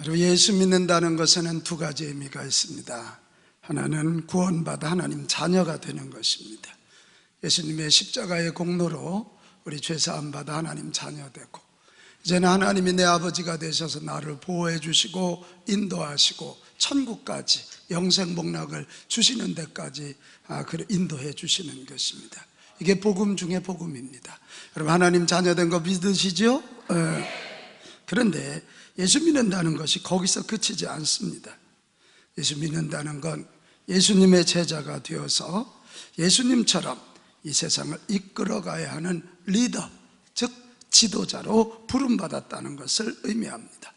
여러분, 예수 믿는다는 것에는 두 가지 의미가 있습니다. 하나는 구원받아 하나님 자녀가 되는 것입니다. 예수님의 십자가의 공로로 우리 죄사함 받아 하나님 자녀 되고, 이제는 하나님이 내 아버지가 되셔서 나를 보호해 주시고 인도하시고 천국까지 영생 복락을 주시는 데까지 인도해 주시는 것입니다. 이게 복음 중에 복음입니다. 여러분, 하나님 자녀 된 거 믿으시죠? 그런데 예수 믿는다는 것이 거기서 그치지 않습니다. 예수 믿는다는 건 예수님의 제자가 되어서 예수님처럼 이 세상을 이끌어가야 하는 리더, 즉 지도자로 부름받았다는 것을 의미합니다.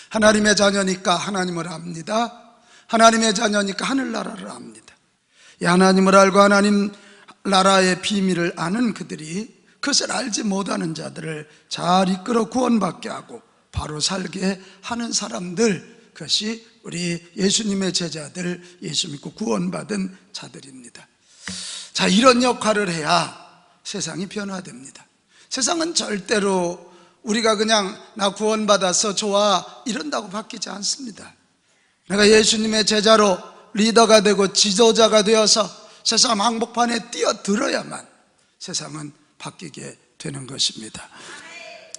하나님의 자녀니까 하나님을 압니다. 하나님의 자녀니까 하늘나라를 압니다. 이 하나님을 알고 하나님 나라의 비밀을 아는 그들이 그것을 알지 못하는 자들을 잘 이끌어 구원받게 하고 바로 살게 하는 사람들, 그것이 우리 예수님의 제자들, 예수 믿고 구원받은 자들입니다. 자, 이런 역할을 해야 세상이 변화됩니다. 세상은 절대로 우리가 그냥 나 구원받아서 좋아 이런다고 바뀌지 않습니다. 내가 예수님의 제자로 리더가 되고 지도자가 되어서 세상 한복판에 뛰어들어야만 세상은 바뀌게 되는 것입니다.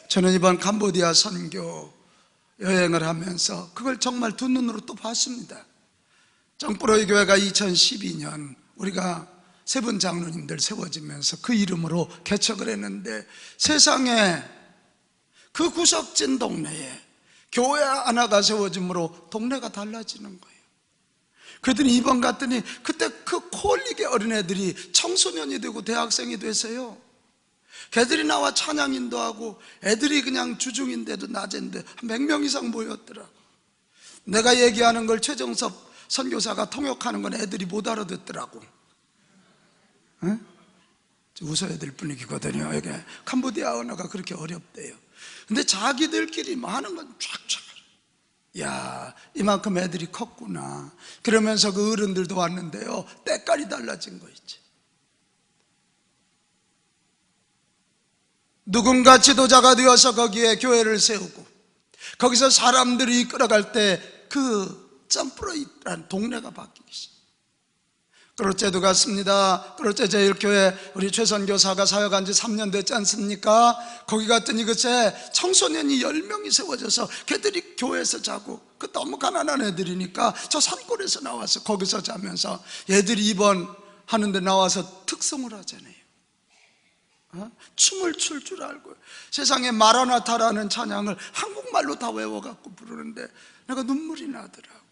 저는 이번 캄보디아 선교 여행을 하면서 그걸 정말 두 눈으로 또 봤습니다. 정뿌로이 교회가 2012년 우리가 세 분 장로님들 세워지면서 그 이름으로 개척을 했는데, 세상에 그 구석진 동네에 교회 하나가 세워짐으로 동네가 달라지는 거예요. 그들이 이번 갔더니 그때 그 콜리게 어린애들이 청소년이 되고 대학생이 돼서요, 걔들이 나와 찬양 인도하고, 애들이 그냥 주중인데도 낮인데 한 100명 이상 모였더라고. 내가 얘기하는 걸 최정섭 선교사가 통역하는 건 애들이 못 알아듣더라고. 응? 웃어야 될 분위기거든요. 이게 캄보디아 언어가 그렇게 어렵대요. 근데 자기들끼리 뭐 하는 건 쫙쫙, 야, 이만큼 애들이 컸구나. 그러면서 그 어른들도 왔는데요, 때깔이 달라진 거 있지. 누군가 지도자가 되어서 거기에 교회를 세우고 거기서 사람들이 이끌어갈 때 그 점프로이라는 동네가 바뀌기 시작합니다. 그로째도 같습니다. 그로째 제일교회 우리 최선교사가 사역한 지 3년 됐지 않습니까? 거기 갔더니 그새 청소년이 10명이 세워져서 걔들이 교회에서 자고, 그 너무 가난한 애들이니까 저 산골에서 나와서 거기서 자면서 얘들이 입원하는데 나와서 특성을 하잖아요. 춤을 출 줄 알고 세상에 마라나타라는 찬양을 한국말로 다 외워갖고 부르는데 내가 눈물이 나더라고요.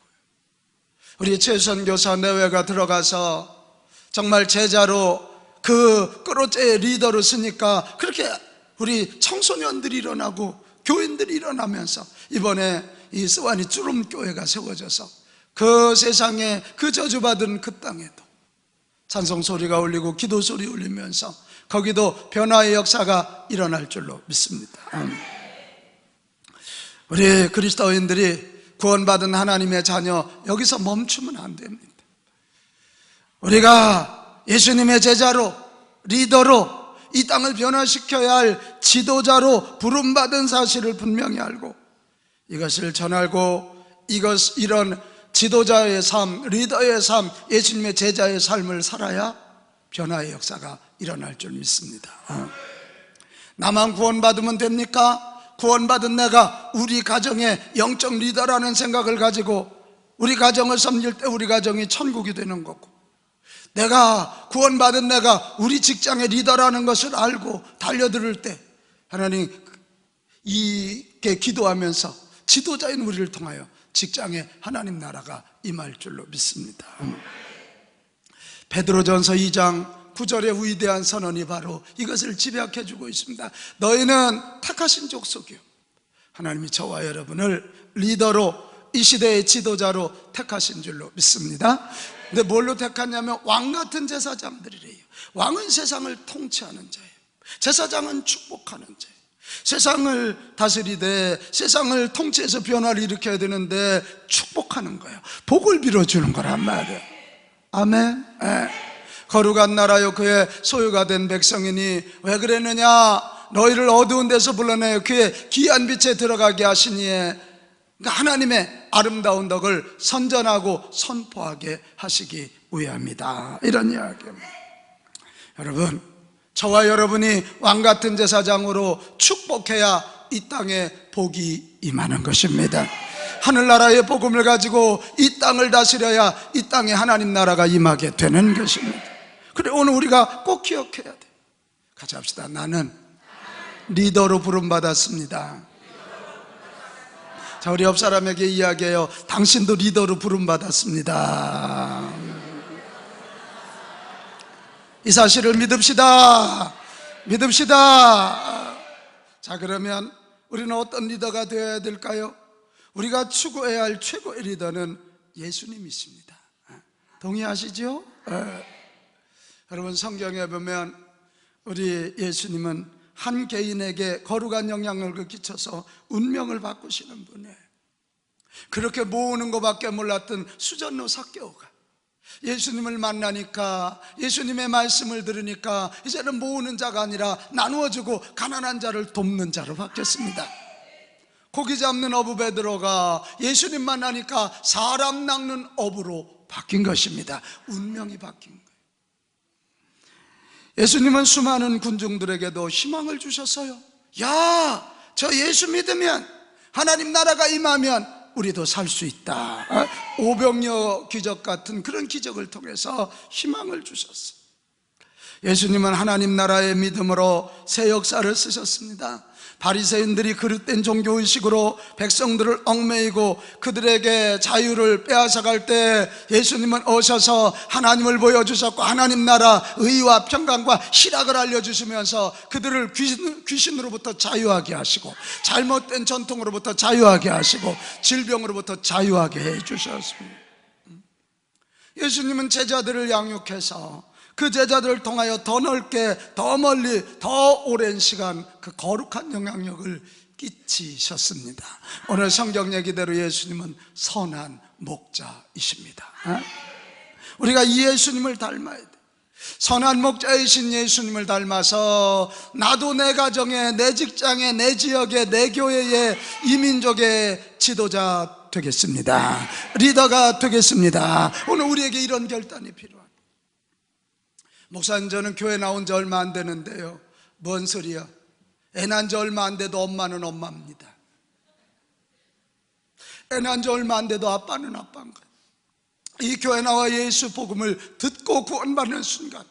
우리 최선교사 내외가 들어가서 정말 제자로 그 끌어제의 리더로 쓰니까 그렇게 우리 청소년들이 일어나고 교인들이 일어나면서 이번에 이 스와니 쭈름교회가 세워져서 그 세상에 그 저주받은 그 땅에도 찬송 소리가 울리고 기도 소리 울리면서 거기도 변화의 역사가 일어날 줄로 믿습니다. 우리 그리스도인들이 구원받은 하나님의 자녀, 여기서 멈추면 안 됩니다. 우리가 예수님의 제자로, 리더로 이 땅을 변화시켜야 할 지도자로 부름받은 사실을 분명히 알고 이것을 전하고 이런 지도자의 삶, 리더의 삶, 예수님의 제자의 삶을 살아야 변화의 역사가 일어날 줄 믿습니다. 나만 구원받으면 됩니까? 구원받은 내가 우리 가정의 영적 리더라는 생각을 가지고 우리 가정을 섬길 때 우리 가정이 천국이 되는 거고, 내가 구원받은 내가 우리 직장의 리더라는 것을 알고 달려들을 때 하나님 이게 기도하면서 지도자인 우리를 통하여 직장에 하나님 나라가 임할 줄로 믿습니다. 베드로전서 2장 9절의 위대한 선언이 바로 이것을 집약해 주고 있습니다. 너희는 택하신 족속이요, 하나님이 저와 여러분을 리더로, 이 시대의 지도자로 택하신 줄로 믿습니다. 근데 뭘로 택하냐면 왕같은 제사장들이래요. 왕은 세상을 통치하는 자예요. 제사장은 축복하는 자예요. 세상을 다스리되 세상을 통치해서 변화를 일으켜야 되는데 축복하는 거예요. 복을 빌어주는 거란 말이에요. 아멘. 거룩한 나라요 그의 소유가 된 백성이니 왜 그랬느냐? 너희를 어두운 데서 불러내어 그의 귀한 빛에 들어가게 하시니에 그러니까 하나님의 아름다운 덕을 선전하고 선포하게 하시기 위함이다, 이런 이야기입니다. 여러분, 저와 여러분이 왕같은 제사장으로 축복해야 이 땅에 복이 임하는 것입니다. 하늘나라의 복음을 가지고 이 땅을 다스려야 이 땅에 하나님 나라가 임하게 되는 것입니다. 그래, 오늘 우리가 꼭 기억해야 돼. 같이 합시다. 나는 리더로 부름받았습니다. 자, 우리 옆 사람에게 이야기해요. 당신도 리더로 부름받았습니다. 이 사실을 믿읍시다. 믿읍시다. 자, 그러면 우리는 어떤 리더가 되어야 될까요? 우리가 추구해야 할 최고의 리더는 예수님이십니다. 동의하시죠? 여러분, 성경에 보면 우리 예수님은 한 개인에게 거룩한 영향력을 끼쳐서 운명을 바꾸시는 분이에요. 그렇게 모으는 것밖에 몰랐던 수전노 삭개오가 예수님을 만나니까, 예수님의 말씀을 들으니까 이제는 모으는 자가 아니라 나누어주고 가난한 자를 돕는 자로 바뀌었습니다. 고기 잡는 어부 베드로가 예수님 만나니까 사람 낚는 어부로 바뀐 것입니다. 운명이 바뀐 거예요. 예수님은 수많은 군중들에게도 희망을 주셨어요. 야, 저 예수 믿으면, 하나님 나라가 임하면 우리도 살 수 있다. 오병이어 기적 같은 그런 기적을 통해서 희망을 주셨어요. 예수님은 하나님 나라의 믿음으로 새 역사를 쓰셨습니다. 바리새인들이 그릇된 종교의식으로 백성들을 얽매이고 그들에게 자유를 빼앗아갈 때 예수님은 오셔서 하나님을 보여주셨고, 하나님 나라 의와 평강과 희락을 알려주시면서 그들을 귀신으로부터 자유하게 하시고, 잘못된 전통으로부터 자유하게 하시고, 질병으로부터 자유하게 해주셨습니다. 예수님은 제자들을 양육해서 그 제자들을 통하여 더 넓게, 더 멀리, 더 오랜 시간 그 거룩한 영향력을 끼치셨습니다. 오늘 성경 얘기대로 예수님은 선한 목자이십니다. 우리가 이 예수님을 닮아야 돼. 선한 목자이신 예수님을 닮아서 나도 내 가정에, 내 직장에, 내 지역에, 내 교회에, 이 민족의 지도자 되겠습니다. 리더가 되겠습니다. 오늘 우리에게 이런 결단이 필요합니다. 목사님, 저는 교회 나온 지 얼마 안 되는데요. 뭔 소리야? 애 낳은 지 얼마 안 돼도 엄마는 엄마입니다. 애 낳은 지 얼마 안 돼도 아빠는 아빠인 거예요. 이 교회 나와 예수 복음을 듣고 구원받는 순간,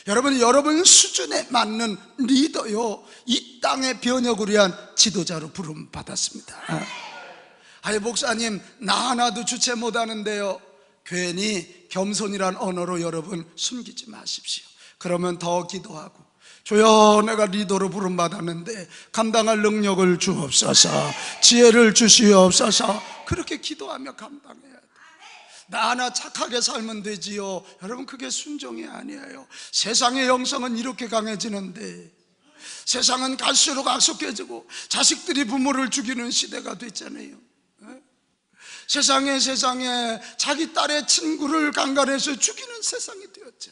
여러분 수준에 맞는 리더요, 이 땅의 변혁을 위한 지도자로 부름받았습니다. 아이, 목사님, 나 하나도 주체 못하는데요. 괜히 겸손이란 언어로 여러분 숨기지 마십시오. 그러면 더 기도하고, 주여, 내가 리더로 부름받았는데 감당할 능력을 주옵소서, 지혜를 주시옵소서, 그렇게 기도하며 감당해야 돼. 나 하나 착하게 살면 되지요. 여러분, 그게 순종이 아니에요. 세상의 영성은 이렇게 강해지는데, 세상은 갈수록 악속해지고 자식들이 부모를 죽이는 시대가 됐잖아요. 세상에 자기 딸의 친구를 강간해서 죽이는 세상이 되었죠.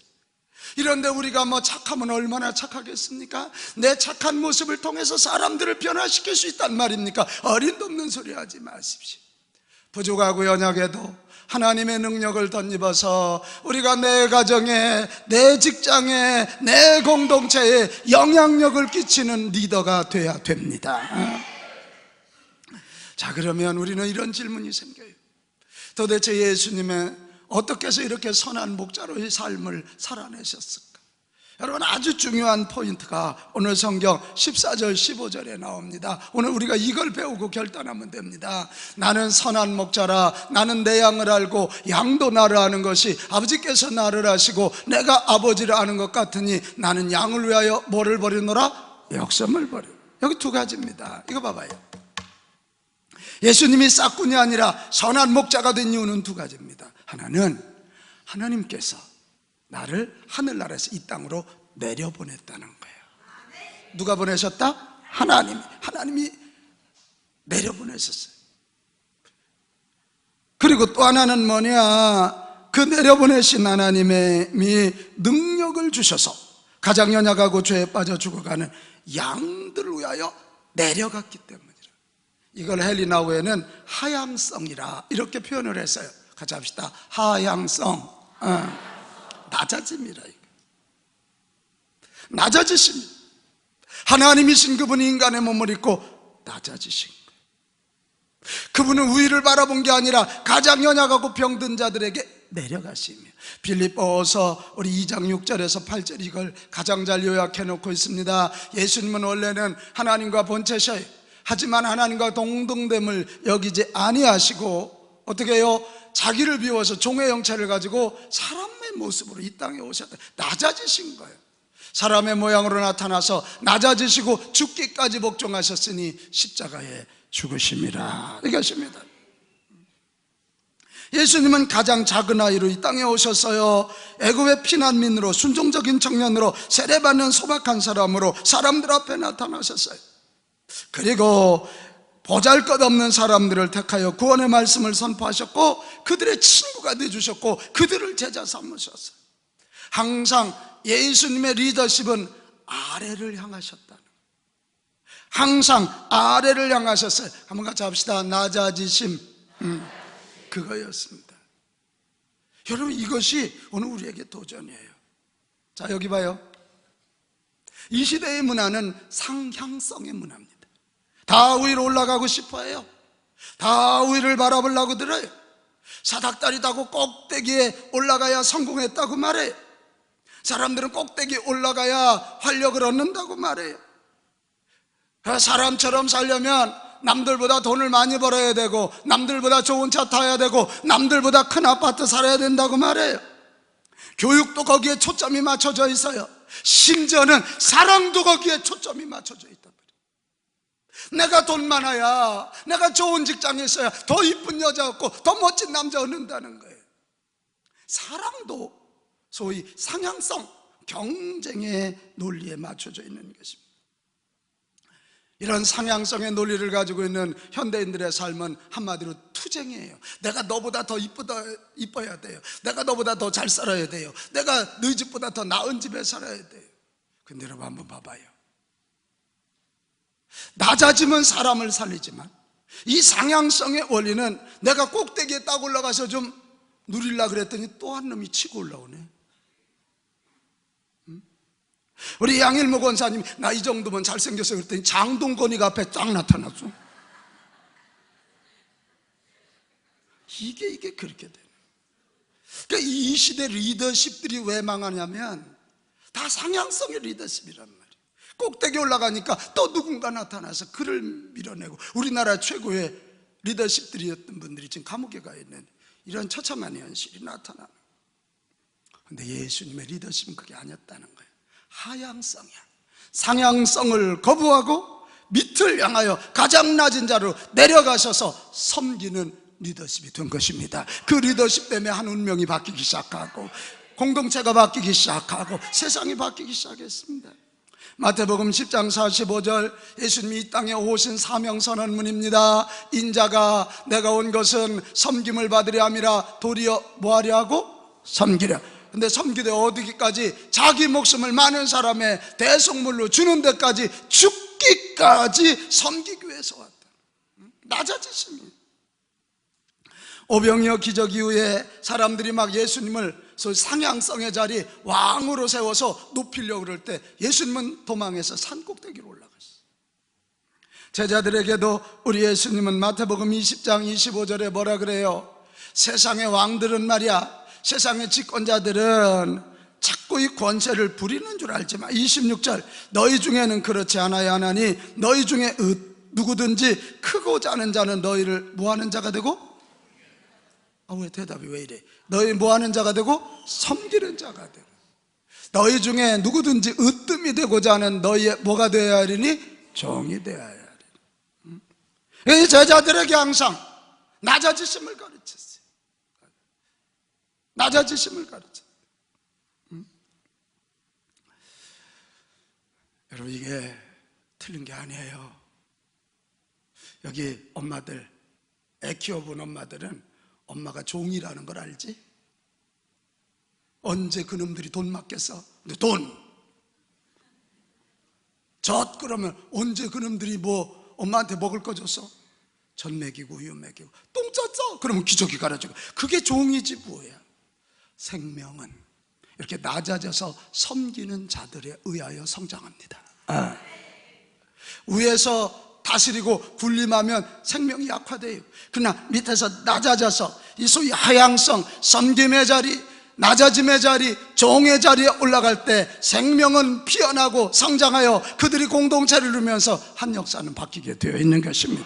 이런데 우리가 뭐 착하면 얼마나 착하겠습니까? 내 착한 모습을 통해서 사람들을 변화시킬 수 있단 말입니까? 어림도 없는 소리 하지 마십시오. 부족하고 연약해도 하나님의 능력을 덧입어서 우리가 내 가정에, 내 직장에, 내 공동체에 영향력을 끼치는 리더가 돼야 됩니다. 자, 그러면 우리는 이런 질문이 생겨요. 도대체 예수님은 어떻게 해서 이렇게 선한 목자로의 삶을 살아내셨을까? 여러분, 아주 중요한 포인트가 오늘 성경 14절 15절에 나옵니다. 오늘 우리가 이걸 배우고 결단하면 됩니다. 나는 선한 목자라, 나는 내 양을 알고 양도 나를 아는 것이 아버지께서 나를 아시고 내가 아버지를 아는 것 같으니 나는 양을 위하여 뭐를 버리노라? 역성을 버려. 여기 두 가지입니다. 이거 봐봐요. 예수님이 싹군이 아니라 선한 목자가 된 이유는 두 가지입니다. 하나는 하나님께서 나를 하늘나라에서 이 땅으로 내려보냈다는 거예요. 누가 보내셨다? 하나님이 내려보내셨어요. 그리고 또 하나는 뭐냐? 그 내려보내신 하나님이 능력을 주셔서 가장 연약하고 죄에 빠져 죽어가는 양들을 위하여 내려갔기 때문이라. 이걸 헬리나우에는 하향성이라 이렇게 표현을 했어요. 같이 합시다. 하향성. 낮아짐이라. 낮아지심. 하나님이신 그분이 인간의 몸을 입고 낮아지신 거예요. 그분은 위를 바라본 게 아니라 가장 연약하고 병든 자들에게 내려가시며, 빌립보서 우리 2장 6절에서 8절 이걸 가장 잘 요약해 놓고 있습니다. 예수님은 원래는 하나님과 본체셔요. 하지만 하나님과 동등됨을 여기지 아니하시고 어떻게 해요? 자기를 비워서 종의 형체를 가지고 사람의 모습으로 이 땅에 오셨다. 낮아지신 거예요. 사람의 모양으로 나타나서 낮아지시고 죽기까지 복종하셨으니 십자가에 죽으심이라 이것입니다. 예수님은 가장 작은 아이로 이 땅에 오셨어요. 애굽의 피난민으로, 순종적인 청년으로, 세례받는 소박한 사람으로 사람들 앞에 나타나셨어요. 그리고 보잘것없는 사람들을 택하여 구원의 말씀을 선포하셨고 그들의 친구가 되어주셨고 그들을 제자 삼으셨어요. 항상 예수님의 리더십은 아래를 향하셨다는 거예요. 항상 아래를 향하셨어요. 한번 같이 합시다. 낮아지심. 그거였습니다. 여러분, 이것이 오늘 우리에게 도전이에요. 자, 여기 봐요. 이 시대의 문화는 상향성의 문화입니다. 다 위로 올라가고 싶어해요. 다 위를 바라보려고 들어요. 사닥다리 타고 꼭대기에 올라가야 성공했다고 말해요. 사람들은 꼭대기에 올라가야 활력을 얻는다고 말해요. 사람처럼 살려면 남들보다 돈을 많이 벌어야 되고, 남들보다 좋은 차 타야 되고, 남들보다 큰 아파트 살아야 된다고 말해요. 교육도 거기에 초점이 맞춰져 있어요. 심지어는 사랑도 거기에 초점이 맞춰져 있단 말이에요. 내가 돈 많아야, 내가 좋은 직장에 있어야 더 이쁜 여자 얻고 더 멋진 남자 얻는다는 거예요. 사랑도 소위 상향성, 경쟁의 논리에 맞춰져 있는 것입니다. 이런 상향성의 논리를 가지고 있는 현대인들의 삶은 한마디로 투쟁이에요. 내가 너보다 더 이뻐야 돼요. 내가 너보다 더 잘 살아야 돼요. 내가 너희 집보다 더 나은 집에 살아야 돼요. 근데 여러분 한번 봐봐요. 낮아지면 사람을 살리지만 이 상향성의 원리는 내가 꼭대기에 딱 올라가서 좀 누리려고 그랬더니 또 한 놈이 치고 올라오네. 우리 양일모 권사님, 나 이 정도면 잘생겼어 그랬더니 장동건이가 앞에 딱 나타났어. 이게 그렇게 되는. 그러니까 이 시대 리더십들이 왜 망하냐면 다 상향성의 리더십이란 말이에요. 꼭대기 올라가니까 또 누군가 나타나서 그를 밀어내고, 우리나라 최고의 리더십들이었던 분들이 지금 감옥에 가 있는 이런 처참한 현실이 나타나는 거예요. 근데 예수님의 리더십은 그게 아니었다는 거예요. 하향성이야. 상향성을 거부하고 밑을 향하여 가장 낮은 자로 내려가셔서 섬기는 리더십이 된 것입니다. 그 리더십 때문에 한 운명이 바뀌기 시작하고, 공동체가 바뀌기 시작하고, 세상이 바뀌기 시작했습니다. 마태복음 10장 45절, 예수님이 이 땅에 오신 사명선언문입니다. 인자가 내가 온 것은 섬김을 받으려 함이라 도리어 뭐하려 하고? 섬기려. 근데 섬기되 어디기까지? 자기 목숨을 많은 사람의 대속물로 주는 데까지, 죽기까지 섬기기 위해서 왔다. 낮아지심이. 오병이어 기적 이후에 사람들이 막 예수님을 상향성의 자리 왕으로 세워서 높이려고 그럴 때 예수님은 도망해서 산 꼭대기로 올라갔어요. 제자들에게도 우리 예수님은 마태복음 20장 25절에 뭐라 그래요? 세상의 왕들은 말이야, 세상의 집권자들은 자꾸 이 권세를 부리는 줄 알지만, 26절, 너희 중에는 그렇지 않아야 하나니 너희 중에 누구든지 크고자 하는 자는 너희를 뭐하는 자가 되고? 왜 대답이 왜 이래? 너희 뭐하는 자가 되고? 섬기는 자가 되고. 너희 중에 누구든지 으뜸이 되고자 하는 너희의 뭐가 되어야 하리니? 종이 되어야 하리니. 이 제자들에게 항상 낮아지심을 가르쳤어요. 낮아지심을 가르쳐. 여러분, 이게 틀린 게 아니에요. 여기 엄마들, 애 키워본 엄마들은 엄마가 종이라는 걸 알지? 언제 그놈들이 돈 맡겠어? 근데 돈 젖 그러면 언제 그놈들이 뭐 엄마한테 먹을 거 줬어? 전 먹이고 우유 먹이고 똥 쌌어? 그러면 기저귀 갈아주고. 그게 종이지 뭐야. 생명은 이렇게 낮아져서 섬기는 자들에 의하여 성장합니다. 위에서 다스리고 군림하면 생명이 약화돼요. 그러나 밑에서 낮아져서 이 소위 하향성, 섬김의 자리, 낮아짐의 자리, 종의 자리에 올라갈 때 생명은 피어나고 성장하여 그들이 공동체를 이루면서 한 역사는 바뀌게 되어 있는 것입니다.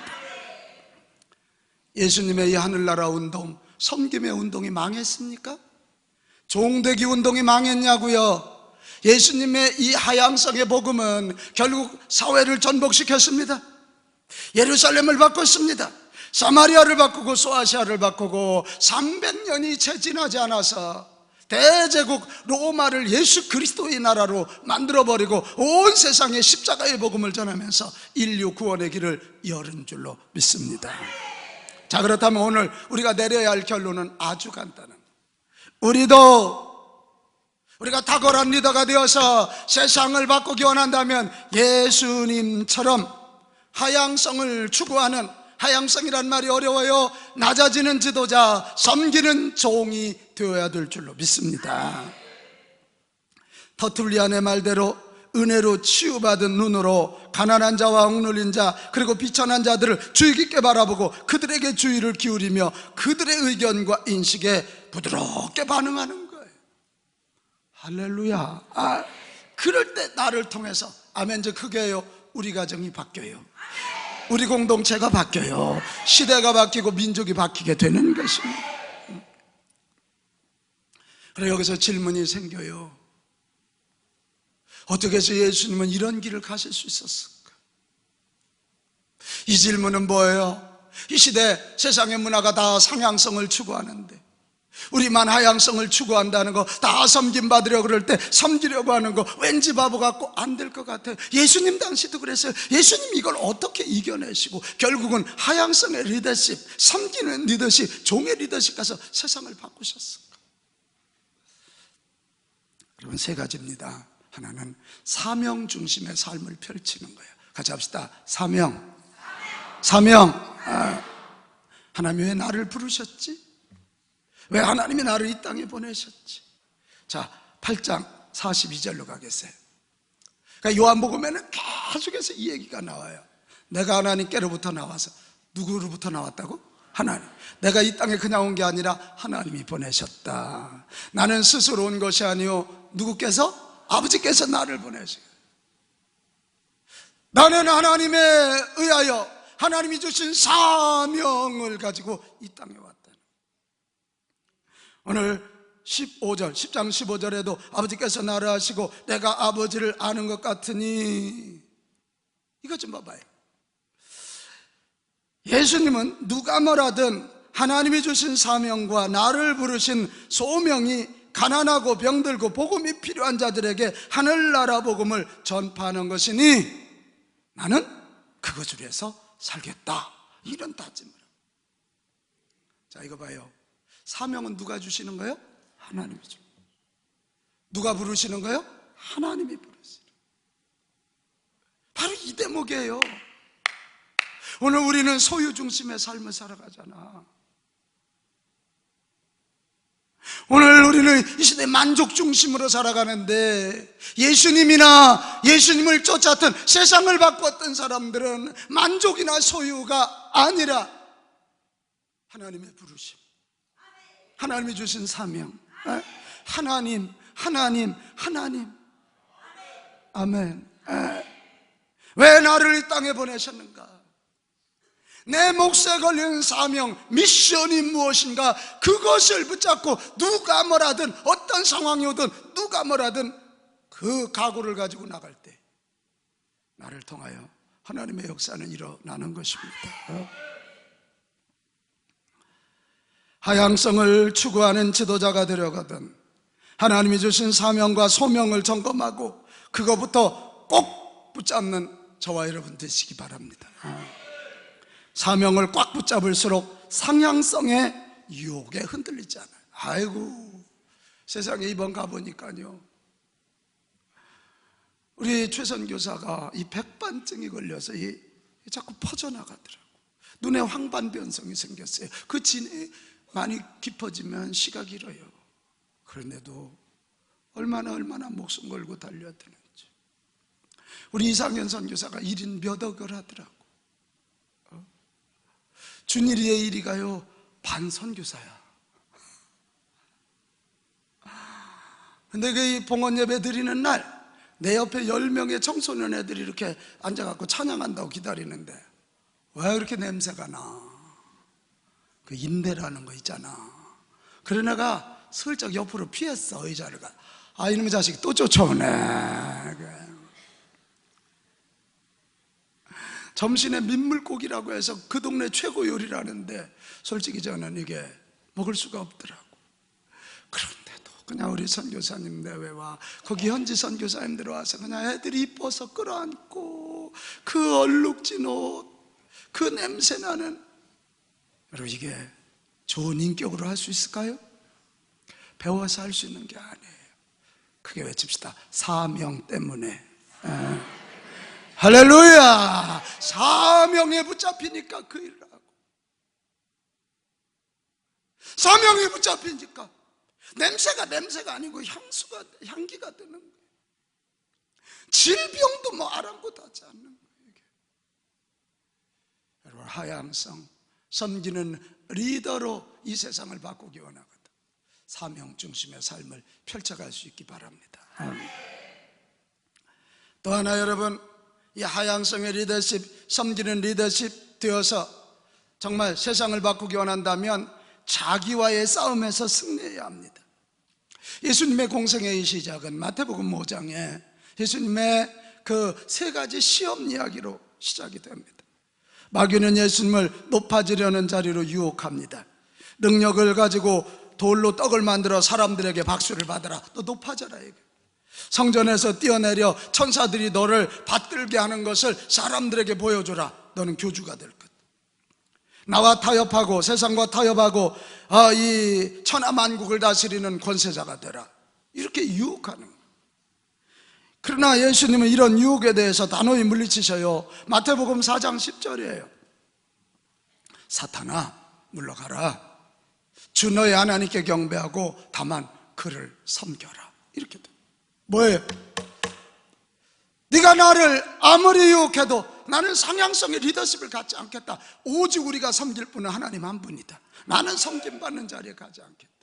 예수님의 이 하늘나라 운동, 섬김의 운동이 망했습니까? 종되기 운동이 망했냐고요? 예수님의 이 하향성의 복음은 결국 사회를 전복시켰습니다. 예루살렘을 바꿨습니다. 사마리아를 바꾸고 소아시아를 바꾸고 300년이 채 지나지 않아서 대제국 로마를 예수 그리스도의 나라로 만들어버리고 온 세상에 십자가의 복음을 전하면서 인류 구원의 길을 열은 줄로 믿습니다. 자, 그렇다면 오늘 우리가 내려야 할 결론은 아주 간단합니다. 우리가 탁월한 리더가 되어서 세상을 바꾸기 원한다면 예수님처럼 하향성을 추구하는, 하향성이란 말이 어려워요, 낮아지는 지도자, 섬기는 종이 되어야 될 줄로 믿습니다. 터툴리안의 말대로 은혜로 치유받은 눈으로 가난한 자와 억눌린 자 그리고 비천한 자들을 주의 깊게 바라보고 그들에게 주의를 기울이며 그들의 의견과 인식에 부드럽게 반응하는 거예요. 할렐루야. 그럴 때 나를 통해서 아멘저 크게 해요. 우리 가정이 바뀌어요. 우리 공동체가 바뀌어요. 시대가 바뀌고 민족이 바뀌게 되는 것입니다. 그래, 여기서 질문이 생겨요. 어떻게 해서 예수님은 이런 길을 가실 수 있었을까? 이 질문은 뭐예요? 이 시대 세상의 문화가 다 상향성을 추구하는데 우리만 하향성을 추구한다는 거, 다 섬김받으려고 그럴 때 섬기려고 하는 거 왠지 바보 같고 안 될 것 같아요. 예수님 당시도 그랬어요. 예수님 이걸 어떻게 이겨내시고 결국은 하향성의 리더십, 섬기는 리더십, 종의 리더십 가서 세상을 바꾸셨을까? 여러분, 세 가지입니다. 하나는 사명 중심의 삶을 펼치는 거예요. 같이 합시다. 사명. 하나님이 왜 나를 부르셨지? 왜 하나님이 나를 이 땅에 보내셨지? 자, 8장 42절로 가겠어요. 그러니까 요한복음에는 계속해서 이 얘기가 나와요. 내가 하나님께로부터 나와서, 누구로부터 나왔다고? 하나님. 내가 이 땅에 그냥 온 게 아니라 하나님이 보내셨다. 나는 스스로 온 것이 아니요 누구께서? 아버지께서 나를 보내세요. 나는 하나님에 의하여 하나님이 주신 사명을 가지고 이 땅에 왔다. 오늘 10장 15절에도 아버지께서 나를 아시고 내가 아버지를 아는 것 같으니, 이것 좀 봐봐요. 예수님은 누가 뭐라든 하나님이 주신 사명과 나를 부르신 소명이 가난하고 병들고 복음이 필요한 자들에게 하늘나라 복음을 전파하는 것이니 나는 그것을 위해서 살겠다, 이런 다짐을. 자, 이거 봐요. 사명은 누가 주시는 거예요? 하나님이 주시는 거예요. 누가 부르시는 거예요? 하나님이 부르시는 거예요. 바로 이 대목이에요. 오늘 우리는 소유 중심의 삶을 살아가잖아. 오늘 우리는 이 시대 만족 중심으로 살아가는데, 예수님이나 예수님을 쫓았던, 세상을 바꿨던 사람들은 만족이나 소유가 아니라 하나님의 부르심, 하나님이 주신 사명, 하나님. 아멘. 왜 나를 이 땅에 보내셨는가? 내 몫에 걸린 사명, 미션이 무엇인가? 그것을 붙잡고 누가 뭐라든, 어떤 상황이 오든 누가 뭐라든 그 각오를 가지고 나갈 때 나를 통하여 하나님의 역사는 일어나는 것입니다. 하향성을 추구하는 지도자가 되려거든 하나님이 주신 사명과 소명을 점검하고 그것부터 꼭 붙잡는 저와 여러분 되시기 바랍니다. 사명을 꽉 붙잡을수록 상향성의 유혹에 흔들리지 않아요. 아이고, 세상에 이번 가보니까요, 우리 최선 교사가 이 백반증이 걸려서 자꾸 퍼져나가더라고. 눈에 황반변성이 생겼어요. 그 진이 많이 깊어지면 시각이 잃어요. 그런데도 얼마나 목숨 걸고 달려야 되는지. 우리 이상현 선교사가 1인 몇 억을 하더라고. 준일이의 일이가요 반 선교사야. 근데 그 봉헌 예배 드리는 날 내 옆에 10명의 청소년 애들이 이렇게 앉아갖고 찬양한다고 기다리는데 왜 그렇게 냄새가 나? 그 인대라는 거 있잖아. 그래 내가 슬쩍 옆으로 피했어. 의자를 가. 아 이놈의 자식이 또 쫓아오네. 점심에 민물고기라고 해서 그 동네 최고 요리라는데 솔직히 저는 이게 먹을 수가 없더라고. 그런데도 그냥 우리 선교사님 내외와 거기 현지 선교사님들 와서 그냥 애들이 이뻐서 끌어안고 그 얼룩진 옷, 그 냄새나는, 여러분 이게 좋은 인격으로 할 수 있을까요? 배워서 할 수 있는 게 아니에요. 크게 외칩시다. 사명 때문에. 할렐루야. 사명에 붙잡히니까 그 일을 하고, 사명에 붙잡히니까 냄새가 아니고 향기가 되는 거예요. 질병도 뭐 아랑곳하지 않는 거예요. 이게. 여러분 하향성, 섬기는 리더로 이 세상을 바꾸기 원하거든. 사명 중심의 삶을 펼쳐갈 수 있기 바랍니다. 또 하나 여러분, 이 하향성의 리더십, 섬기는 리더십 되어서 정말 세상을 바꾸기 원한다면 자기와의 싸움에서 승리해야 합니다. 예수님의 공생애의 시작은 마태복음 5장에 예수님의 그 3가지 시험 이야기로 시작이 됩니다. 마귀는 예수님을 높아지려는 자리로 유혹합니다. 능력을 가지고 돌로 떡을 만들어 사람들에게 박수를 받아라. 너 높아져라. 이게. 성전에서 뛰어내려 천사들이 너를 받들게 하는 것을 사람들에게 보여줘라. 너는 교주가 될 것. 나와 타협하고 세상과 타협하고 이 천하만국을 다스리는 권세자가 되라. 이렇게 유혹하는 거예요. 그러나 예수님은 이런 유혹에 대해서 단호히 물리치셔요. 마태복음 4장 10절이에요. 사탄아 물러가라. 주 너의 하나님께 경배하고 다만 그를 섬겨라. 이렇게 돼. 뭐예요? 네가 나를 아무리 유혹해도 나는 상향성의 리더십을 갖지 않겠다. 오직 우리가 섬길 분은 하나님 한 분이다. 나는 섬김받는 자리에 가지 않겠다.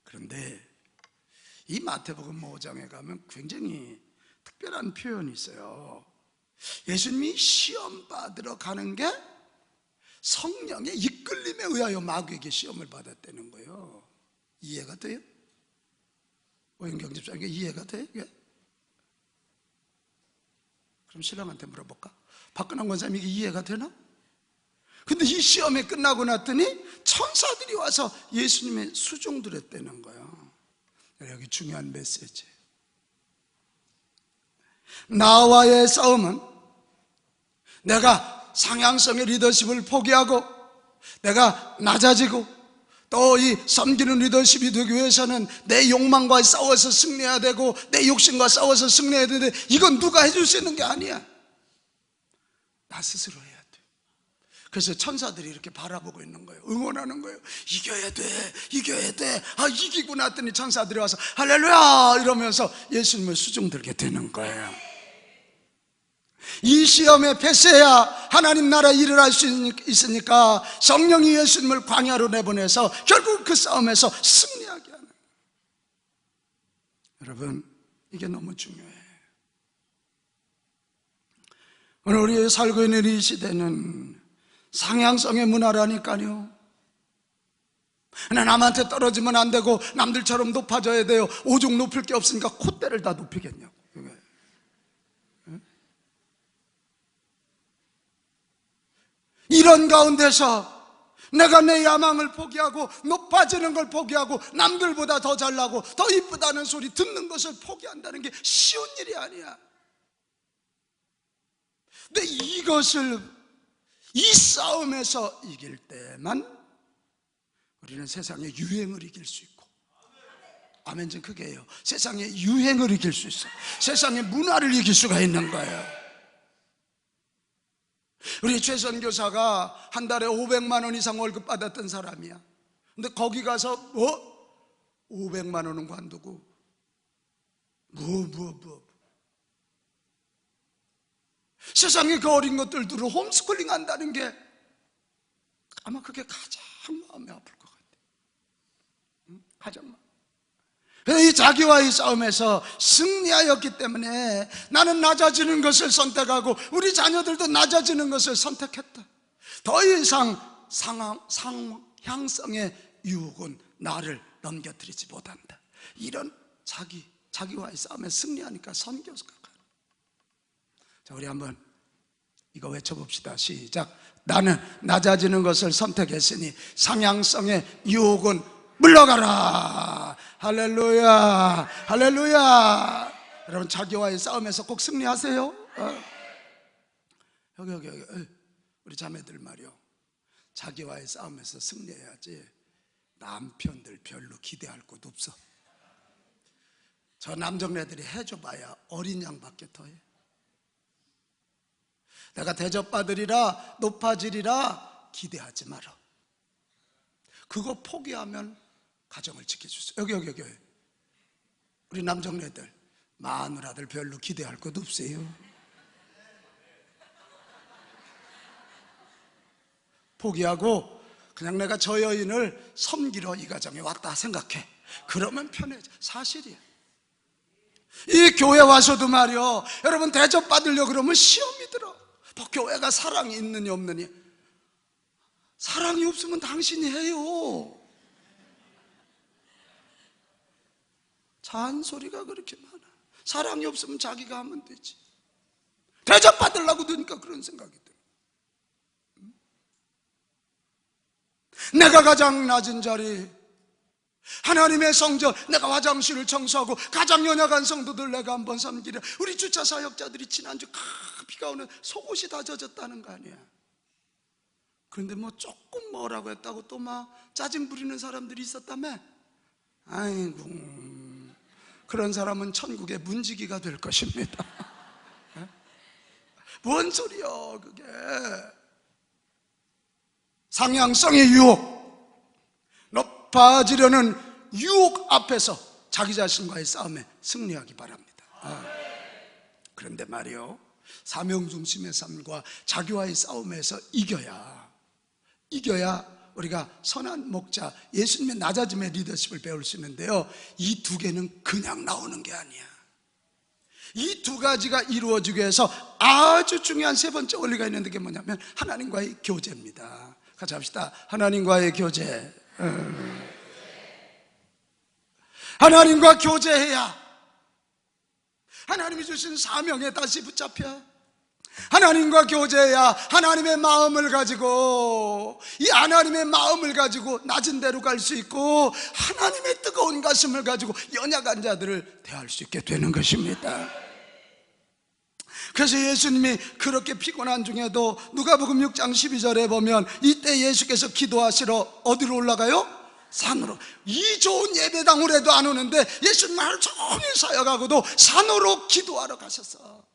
그런데 이 마태복음 5장에 가면 굉장히 특별한 표현이 있어요. 예수님이 시험 받으러 가는 게 성령의 이끌림에 의하여 마귀에게 시험을 받았다는 거예요. 이해가 돼요? 오영경 집사님, 이게 이해가 돼? 이게? 그럼 신랑한테 물어볼까? 박근홍 권사님, 이게 이해가 되나? 근데 이 시험이 끝나고 났더니 천사들이 와서 예수님의 수종들었다는 거예요. 여기 중요한 메시지. 나와의 싸움은 내가 상향성의 리더십을 포기하고 내가 낮아지고 또 이 섬기는 리더십이 되기 위해서는 내 욕망과 싸워서 승리해야 되고 내 욕심과 싸워서 승리해야 되는데 이건 누가 해줄 수 있는 게 아니야. 나 스스로 해야 돼. 그래서 천사들이 이렇게 바라보고 있는 거예요. 응원하는 거예요. 이겨야 돼, 이겨야 돼. 이기고 났더니 천사들이 와서 할렐루야 이러면서 예수님을 수종들게 되는 거예요. 이 시험에 패스해야 하나님 나라 일을 할 수 있으니까 성령이 예수님을 광야로 내보내서 결국 그 싸움에서 승리하게 하는 거예요. 여러분, 이게 너무 중요해요. 오늘 우리 살고 있는 이 시대는 상향성의 문화라니까요. 남한테 떨어지면 안 되고 남들처럼 높아져야 돼요. 오죽 높일 게 없으니까 콧대를 다 높이겠냐고. 이런 가운데서 내가 내 야망을 포기하고 높아지는 걸 포기하고 남들보다 더 잘나고 더 이쁘다는 소리 듣는 것을 포기한다는 게 쉬운 일이 아니야. 근데 이것을 이 싸움에서 이길 때만 우리는 세상의 유행을 이길 수 있고, 아멘 좀 크게 해요. 세상의 유행을 이길 수 있어. 세상의 문화를 이길 수가 있는 거예요. 우리 최 선교사가 한 달에 500만 원 이상 월급 받았던 사람이야. 근데 거기 가서 500만 원은 관두고 세상에 그 어린 것들을 홈스쿨링 한다는 게 아마 그게 가장 마음이 아플 것 같아요. 가장 이 자기와의 싸움에서 승리하였기 때문에 나는 낮아지는 것을 선택하고 우리 자녀들도 낮아지는 것을 선택했다. 더 이상 상향성의 유혹은 나를 넘겨뜨리지 못한다. 이런 자기와의 싸움에 승리하니까 선교사가 가는. 자, 우리 한번 이거 외쳐봅시다. 시작. 나는 낮아지는 것을 선택했으니 상향성의 유혹은 물러가라. 할렐루야, 할렐루야. 여러분, 자기와의 싸움에서 꼭 승리하세요. 여기 우리 자매들 말이요, 자기와의 싸움에서 승리해야지. 남편들 별로 기대할 곳 없어. 저 남정네들이 해줘봐야 어린 양밖에 더해. 내가 대접받으리라, 높아지리라 기대하지 마라. 그거 포기하면 가정을 지켜줄 수. 여기 우리 남정네들 마누라들 별로 기대할 것 없어요. 포기하고 그냥 내가 저 여인을 섬기러 이 가정에 왔다 생각해. 그러면 편해져. 사실이야. 이 교회 와서도 말이요, 여러분 대접받으려고 그러면 시험이 들어. 교회가 사랑이 있느냐 없느냐. 사랑이 없으면 당신이 해요. 잔소리가 그렇게 많아. 사랑이 없으면 자기가 하면 되지. 대접받으려고 드니까 그런 생각이 들어. 내가 가장 낮은 자리, 하나님의 성전, 내가 화장실을 청소하고 가장 연약한 성도들 내가 한번 섬기려. 우리 주차 사역자들이 지난주 비가 오는 속옷이 다 젖었다는 거 아니야. 그런데 뭐 조금 뭐라고 했다고 또 막 짜증 부리는 사람들이 있었다며. 아이고, 그런 사람은 천국의 문지기가 될 것입니다. 뭔 소리야 그게. 상향성의 유혹, 높아지려는 유혹 앞에서 자기 자신과의 싸움에 승리하기 바랍니다. 그런데 말이요, 사명중심의 삶과 자기와의 싸움에서 이겨야 우리가 선한 목자, 예수님의 낮아짐의 리더십을 배울 수 있는데요, 이 두 개는 그냥 나오는 게 아니야. 이 두 가지가 이루어지기 위해서 아주 중요한 세 번째 원리가 있는데, 그게 뭐냐면 하나님과의 교제입니다. 같이 합시다. 하나님과의 교제. 하나님과 교제해야 하나님이 주신 사명에 다시 붙잡혀. 하나님과 교제해야 하나님의 마음을 가지고, 이 하나님의 마음을 가지고 낮은 데로 갈 수 있고, 하나님의 뜨거운 가슴을 가지고 연약한 자들을 대할 수 있게 되는 것입니다. 그래서 예수님이 그렇게 피곤한 중에도 누가복음 6장 12절에 보면 이때 예수께서 기도하시러 어디로 올라가요? 산으로. 이 좋은 예배당으로 해도 안 오는데 예수님 하루 종일 사역하고도 산으로 기도하러 가셨어.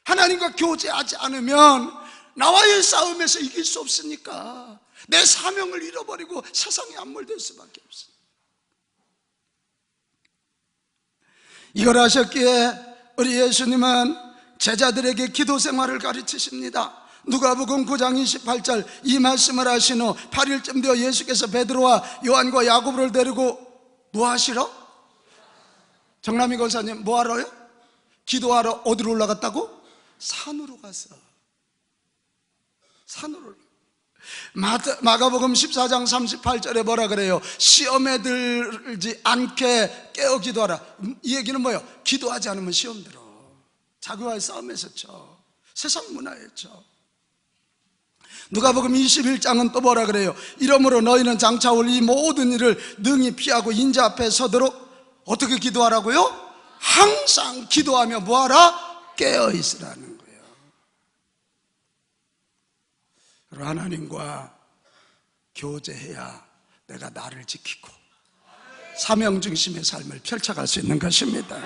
하나님과 교제하지 않으면 나와의 싸움에서 이길 수 없으니까 내 사명을 잃어버리고 세상에 함몰될 수밖에 없어. 이걸 하셨기에 우리 예수님은 제자들에게 기도 생활을 가르치십니다. 누가복음 9장 28절 이 말씀을 하신 후 8일쯤 되어 예수께서 베드로와 요한과 야고보를 데리고 뭐 하시러? 정남희 권사님, 뭐 하러요? 기도하러 어디로 올라갔다고? 산으로 갔어. 산으로. 마가복음 14장 38절에 뭐라 그래요? 시험에 들지 않게 깨어 기도하라. 이 얘기는 뭐예요? 기도하지 않으면 시험 들어. 자기와의 싸움에서 쳐. 세상 문화에 쳐. 누가복음 21장은 또 뭐라 그래요? 이러므로 너희는 장차 올 이 모든 일을 능히 피하고 인자 앞에 서도록 어떻게 기도하라고요? 항상 기도하며 뭐하라? 깨어 있으라는 거예요. 하나님과 교제해야 내가 나를 지키고 사명 중심의 삶을 펼쳐갈 수 있는 것입니다.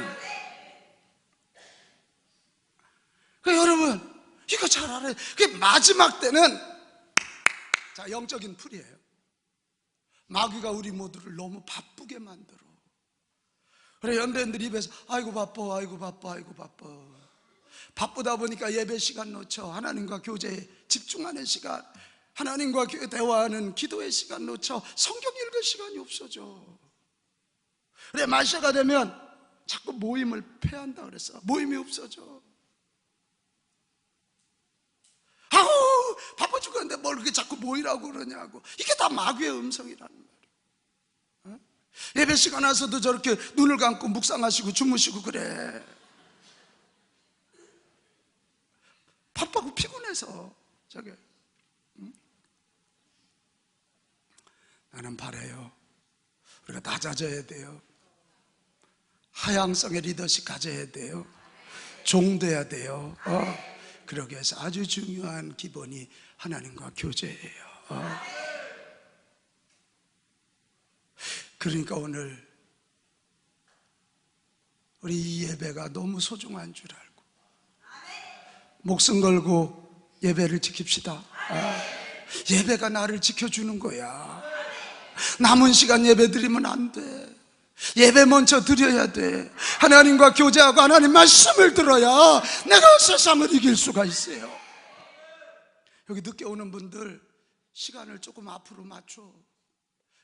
그러니까 여러분, 이거 잘 알아요. 그게 마지막 때는 자, 영적인 풀이에요. 마귀가 우리 모두를 너무 바쁘게 만들어. 그래, 연대인들 입에서 아이고 바빠, 아이고 바빠, 아이고 바빠. 바쁘다 보니까 예배 시간 놓쳐. 하나님과 교제에 집중하는 시간, 하나님과 대화하는 기도의 시간 놓쳐. 성경 읽을 시간이 없어져. 그래, 말세가 되면 자꾸 모임을 폐한다 그랬어. 모임이 없어져. 아우, 바빠 죽겠는데 뭘 그렇게 자꾸 모이라고 그러냐고. 이게 다 마귀의 음성이라는 말이에요. 예배 시간 와서도 저렇게 눈을 감고 묵상하시고 주무시고 그래. 바빠고 피곤해서 저게. 나는 바래요. 우리가 낮아져야 돼요. 하향성의 리더십 가져야 돼요. 종돼야 돼요. 그러기 위해서 아주 중요한 기본이 하나님과 교제예요. 그러니까 오늘 우리 이 예배가 너무 소중한 줄 알고 목숨 걸고 예배를 지킵시다. 예배가 나를 지켜주는 거야. 남은 시간 예배 드리면 안 돼. 예배 먼저 드려야 돼. 하나님과 교제하고 하나님 말씀을 들어야 내가 세상을 이길 수가 있어요. 여기 늦게 오는 분들 시간을 조금 앞으로 맞춰.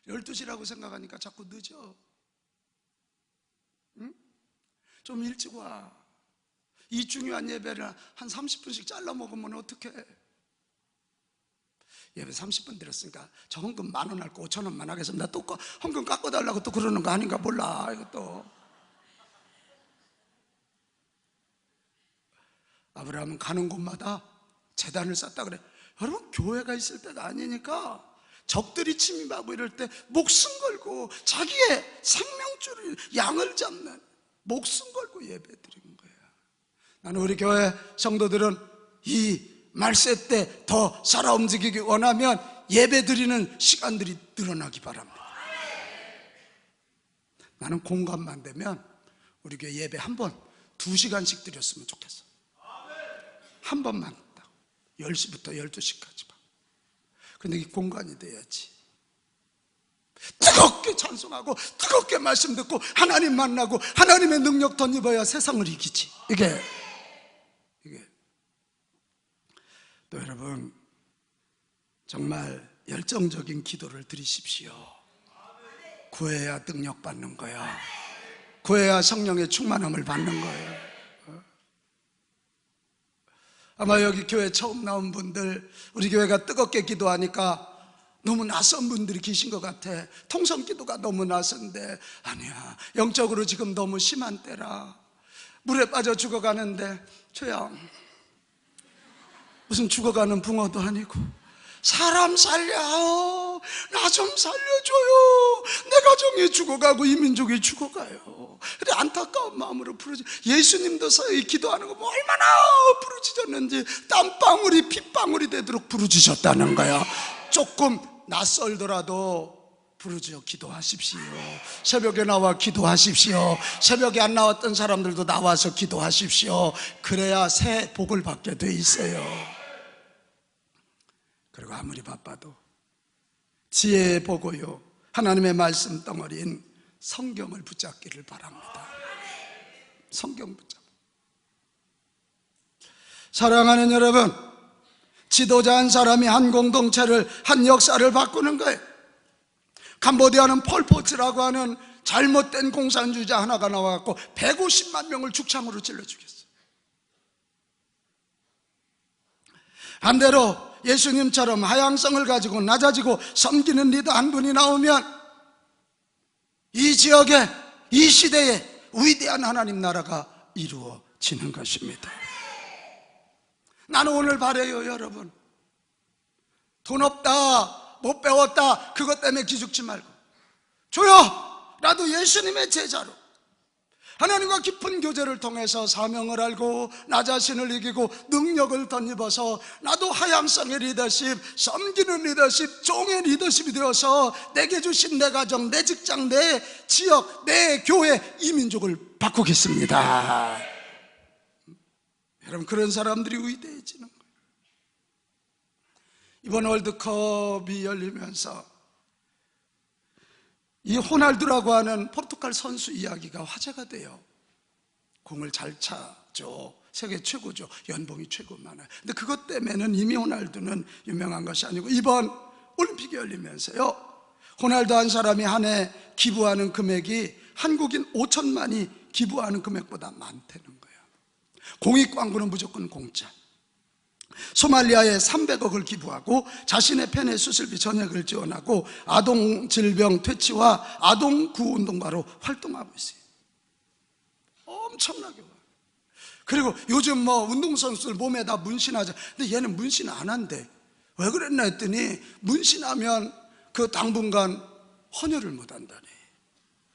12시라고 생각하니까 자꾸 늦어. 응? 좀 일찍 와. 이 중요한 예배를 한 30분씩 잘라 먹으면 어떡해. 예배 30분 드렸으니까 저 헌금 10,000원 할 거 5,000원만 하겠습니다. 또 헌금 깎아달라고 또 그러는 거 아닌가 몰라. 이것도 아브라함은 가는 곳마다 제단을 쌓다 그래. 여러분, 교회가 있을 때가 아니니까 적들이 침입하고 이럴 때 목숨 걸고 자기의 생명줄을 양을 잡는 목숨 걸고 예배 드리는 거야. 나는 우리 교회 성도들은 이 말세 때 더 살아 움직이기 원하면 예배 드리는 시간들이 늘어나기 바랍니다. 나는 공간만 되면 우리 교회 예배 한 번 2시간씩 드렸으면 좋겠어. 한 번만 10시부터 12시까지. 근데 이 공간이 돼야지. 뜨겁게 찬송하고 뜨겁게 말씀 듣고 하나님 만나고 하나님의 능력 덧입어야 세상을 이기지. 이게 또 여러분, 정말 열정적인 기도를 드리십시오. 구해야 능력 받는 거야. 구해야 성령의 충만함을 받는 거예요. 아마 여기 교회 처음 나온 분들, 우리 교회가 뜨겁게 기도하니까 너무 낯선 분들이 계신 것 같아. 통성 기도가 너무 낯선데, 아니야, 영적으로 지금 너무 심한 때라. 물에 빠져 죽어가는데, 저야 무슨 죽어가는 붕어도 아니고 사람 살려, 나 좀 살려줘요. 내 가정이 죽어가고 이 민족이 죽어가요. 그래, 안타까운 마음으로 예수님도 서히 기도하는 거 뭐 얼마나 부르짖었는지 땀방울이 핏방울이 되도록 부르짖었다는 거야. 조금 낯설더라도 부르짖어 기도하십시오. 새벽에 나와 기도하십시오. 새벽에 안 나왔던 사람들도 나와서 기도하십시오. 그래야 새 복을 받게 돼 있어요. 그리고 아무리 바빠도 지혜의 보고요, 하나님의 말씀 덩어리인 성경을 붙잡기를 바랍니다. 성경 붙잡. 사랑하는 여러분, 지도자 한 사람이 한 공동체를, 한 역사를 바꾸는 거예요. 캄보디아는 폴포츠라고 하는 잘못된 공산주의자 하나가 나와갖고 150만 명을 죽창으로 찔러 죽였어요. 반대로 예수님처럼 하향성을 가지고 낮아지고 섬기는 리더 한 분이 나오면 이 지역에, 이 시대에 위대한 하나님 나라가 이루어지는 것입니다. 나는 오늘 바래요, 여러분. 돈 없다, 못 배웠다, 그것 때문에 기죽지 말고, 줘요! 나도 예수님의 제자로 하나님과 깊은 교제를 통해서 사명을 알고 나 자신을 이기고 능력을 덧입어서 나도 하향성의 리더십, 섬기는 리더십, 종의 리더십이 되어서 내게 주신 내 가정, 내 직장, 내 지역, 내 교회, 이 민족을 바꾸겠습니다. 여러분, 그런 사람들이 위대해지는 거예요. 이번 월드컵이 열리면서 이 호날두라고 하는 포르투갈 선수 이야기가 화제가 돼요. 공을 잘 차죠. 세계 최고죠. 연봉이 최고 많아요. 근데 그것 때문에는 이미 호날두는 유명한 것이 아니고 이번 올림픽이 열리면서요, 호날두 한 사람이 한 해 기부하는 금액이 한국인 5천만이 기부하는 금액보다 많다는 거예요. 공익광고는 무조건 공짜. 소말리아에 300억을 기부하고 자신의 팬의 수술비 전액을 지원하고 아동 질병 퇴치와 아동 구호 운동가로 활동하고 있어요. 엄청나게 많아요. 그리고 요즘 뭐 운동선수들 몸에다 문신하자. 근데 얘는 문신 안 한대. 왜 그랬나 했더니 문신하면 그 당분간 헌혈을 못 한다네.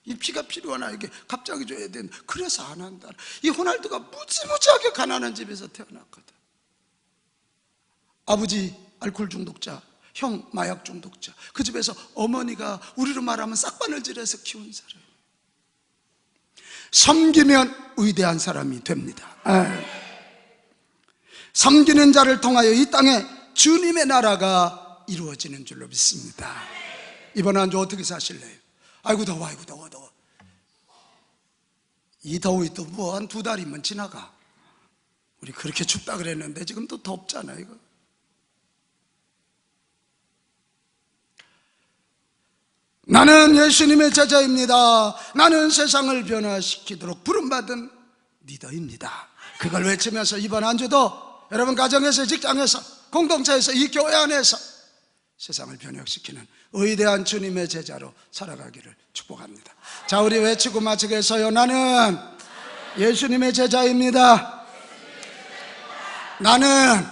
이 피가 필요하나 이게 갑자기 줘야 되는데 그래서 안 한다. 이 호날두가 무지무지하게 가난한 집에서 태어났거든. 아버지 알코올 중독자, 형 마약 중독자. 그 집에서 어머니가 우리로 말하면 싹바늘질해서 키운 사람. 섬기면 위대한 사람이 됩니다. 섬기는 자를 통하여 이 땅에 주님의 나라가 이루어지는 줄로 믿습니다. 이번 한 주 어떻게 사실래요? 아이고 더워, 아이고 더워. 이 더위 또 뭐 한 2달이면 지나가. 우리 그렇게 춥다 그랬는데 지금 또 덥잖아 이거. 나는 예수님의 제자입니다. 나는 세상을 변화시키도록 부름받은 리더입니다. 그걸 외치면서 이번 한 주도 여러분 가정에서, 직장에서, 공동체에서, 이 교회 안에서 세상을 변혁시키는 위대한 주님의 제자로 살아가기를 축복합니다. 자, 우리 외치고 마치겠어요. 나는 예수님의 제자입니다. 나는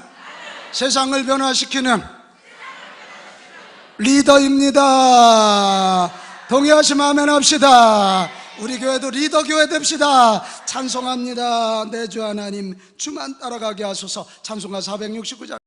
세상을 변화시키는 리더입니다. 동의하시면 아멘 합시다. 우리 교회도 리더 교회 됩시다. 찬송합니다. 내 주 하나님 주만 따라가게 하소서. 찬송가 469장